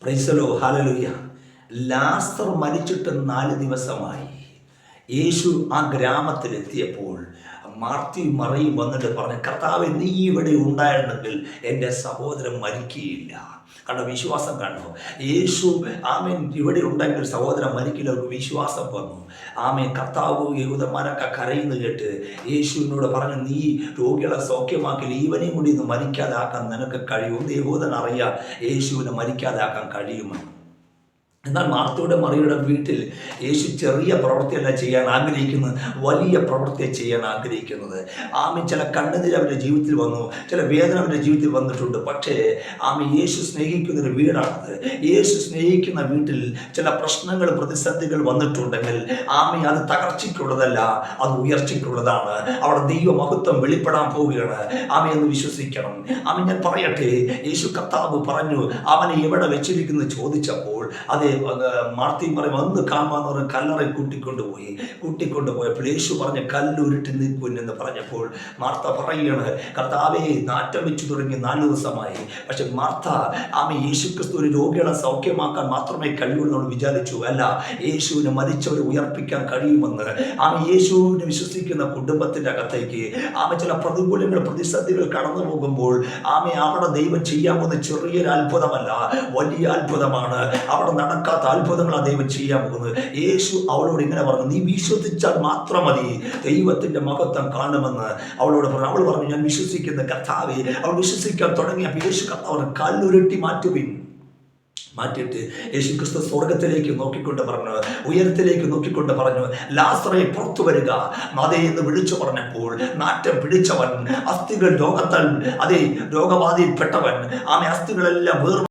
പ്രൈസലോ hallelujah. ലാസർ മരിച്ചിട്ട് 4 ദിവസമായി. യേശു ആ ഗ്രാമത്തിലെത്തിയപ്പോൾ മാർത്തിയും മറിയും വന്നിട്ട് പറഞ്ഞു, കർത്താവേ, നീ ഇവിടെ ഉണ്ടായിരുന്നെങ്കിൽ എൻ്റെ സഹോദരൻ മരിക്കുകയില്ല. കണ്ടോ, വിശ്വാസം കണ്ടോ? യേശു ആമേൻ ഇവിടെ ഉണ്ടെങ്കിൽ സഹോദരൻ മരിക്കില്ല. അവർക്ക് വിശ്വാസം വന്നു. ആമേൻ. കർത്താവ് യഹൂദന്മാരൊക്കെ കരയുന്നു കേട്ട് യേശുവിനോട് പറഞ്ഞു, നീ രോഗികളെ സൗഖ്യമാക്കില്ല, ഇവനെയും കൂടി ഇന്ന് മരിക്കാതാക്കാൻ നിനക്ക് കഴിയും. യഹൂദൻ അറിയാം യേശുവിനെ മരിക്കാതാക്കാൻ കഴിയുമെന്ന്. എന്നാൽ മാർത്തയുടെ മറിയുടെ വീട്ടിൽ യേശു ചെറിയ പ്രവൃത്തിയല്ല ചെയ്യാൻ ആഗ്രഹിക്കുന്നത്, വലിയ പ്രവൃത്തിയെ ചെയ്യാൻ ആഗ്രഹിക്കുന്നത്. ആമി ചില കണ്ണുനീർ അവരുടെ ജീവിതത്തിൽ വന്നു, ചില വേദന അവരുടെ ജീവിതത്തിൽ വന്നിട്ടുണ്ട്. പക്ഷേ ആമി യേശു സ്നേഹിക്കുന്നൊരു വീടാണത്. യേശു സ്നേഹിക്കുന്ന വീട്ടിൽ ചില പ്രശ്നങ്ങൾ, പ്രതിസന്ധികൾ വന്നിട്ടുണ്ടെങ്കിൽ ആമി അത് തകർച്ചയ്ക്കുള്ളതല്ല, അത് ഉയർച്ചയ്ക്കുള്ളതാണ്. അവിടെ ദൈവമഹത്വം വെളിപ്പെടാൻ പോവുകയാണ്. ആമി എന്ന് വിശ്വസിക്കണം. ആമി, ഞാൻ പറയട്ടെ, യേശു കർത്താവ് പറഞ്ഞു, അവനെ എവിടെ വെച്ചിരിക്കുന്നു ചോദിച്ചപ്പോൾ അതേ മാർത്തിയും പറയും ഒന്ന് കാണുവാന്ന് പറഞ്ഞ് കല്ലറ കൂട്ടിക്കൊണ്ടുപോയപ്പോൾ യേശു പറഞ്ഞ കല്ലുരുട്ടി നിൽക്കുമെന്ന് പറഞ്ഞപ്പോൾ മാർത്ത പറയുകയാണ്, കർത്താവേ, നാറ്റം വെച്ചു തുടങ്ങി 4 ദിവസമായി. പക്ഷെ മാർത്ത ആമ യേശുക്രിസ്തു ഒരു രോഗികളെ സൗഖ്യമാക്കാൻ മാത്രമേ കഴിയുള്ളൂ എന്ന് വിചാരിച്ചു. അല്ല, യേശുവിനെ മരിച്ചവരെ ഉയർപ്പിക്കാൻ കഴിയുമെന്ന്. ആമ യേശുവിനെ വിശ്വസിക്കുന്ന കുടുംബത്തിൻ്റെ അകത്തേക്ക് ആമ ചില പ്രതികൂലങ്ങൾ, പ്രതിസന്ധികൾ കടന്നു പോകുമ്പോൾ ആമ അവിടെ ദൈവം ചെയ്യാൻ പോകുന്ന ചെറിയൊരു അത്ഭുതമല്ല, വലിയ അത്ഭുതമാണ്. അവിടെ നടക്കാത്ത അത്ഭുതങ്ങളാണ് ദൈവം ചെയ്യാൻ പോകുന്നത്. യേശു അവളോട് ഇങ്ങനെ പറഞ്ഞു, നീ വിശ്വസിച്ചാൽ മാത്രം മതി, ദൈവത്തിന്റെ മഹത്വം കാണുമെന്ന് അവളോട് പറഞ്ഞു. അവൾ പറഞ്ഞു, ഞാൻ വിശ്വസിക്കുന്ന കർത്താവേ. അവൾ വിശ്വസിക്കാൻ തുടങ്ങിയപ്പോൾ യേശു കർത്താവ് കല്ലുരുട്ടി മാറ്റിയിട്ട് യേശു ക്രിസ്തു സ്വർഗത്തിലേക്ക് നോക്കിക്കൊണ്ട് പറഞ്ഞു, ഉയരത്തിലേക്ക് നോക്കിക്കൊണ്ട് പറഞ്ഞു, ലാസറേ, പുറത്തു വരിക. അതേ എന്ന് വിളിച്ചു പറഞ്ഞപ്പോൾ നാറ്റം പിടിച്ചവൻ, അസ്ഥികൾ രോഗത്താൽ രോഗബാധയിൽപ്പെട്ടവൻ, ആമെ അസ്ഥികളെല്ലാം